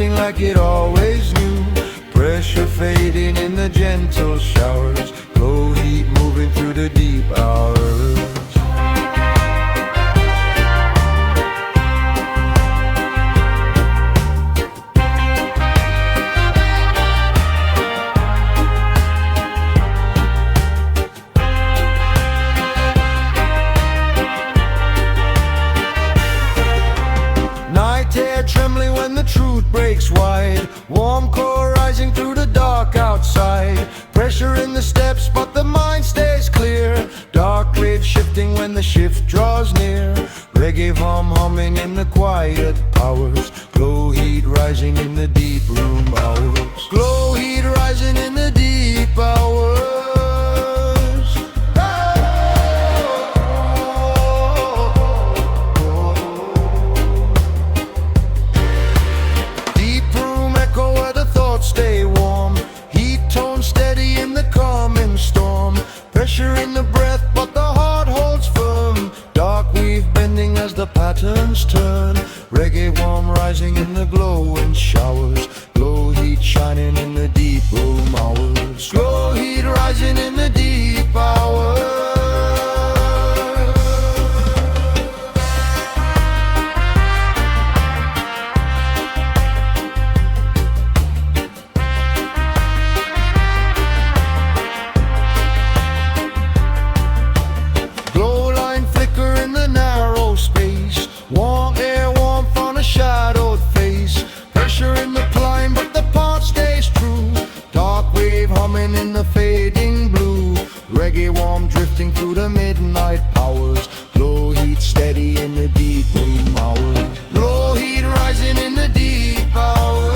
drifting like it always knew. Pressure fading in the gentle showers, glow heat moving through the deep hours. Night air trembling when the truth breaks wide, warm core rising through the dark outside. Pressure in the steps but the mind stays clear, dark waves shifting when the shift draws near. Reggae humming in the quiet hours, glow heat rising in the deep room hours. Glow heat rising in the deep hours. Stay warm, heat tone steady in the calming storm. Pressure in the breath but the heart holds firm, dark weave bending as the patterns turn. Reggae warm rising in the glowing showers, glow heat shining in the deep room hours. Glow heat rising in the deep hours. Warm air, warmth on a shadowed face. Pressure in the climb, but the path stays true. Dark wave humming in the fading blue. Reggae warm drifting through the midnight powers. Glow heat steady in the deep room hours. Glow heat rising in the deep hours.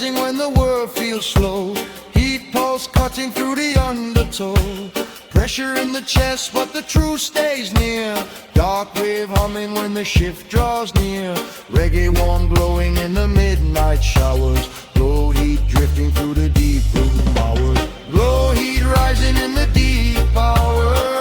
When the world feels slow, heat pulse cutting through the undertow. Pressure in the chest but the truth stays near, dark wave humming when the shift draws near. Reggae warm glowing in the midnight showers, glow heat drifting through the deep room hours. Glow heat rising in the deep hours.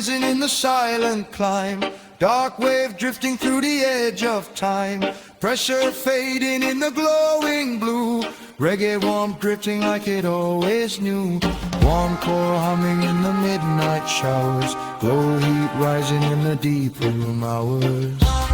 Rising in the silent climb, dark wave drifting through the edge of time. Pressure fading in the glowing blue, reggae warm drifting like it always knew. Warm core humming in the midnight showers, glow heat rising in the deep room hours.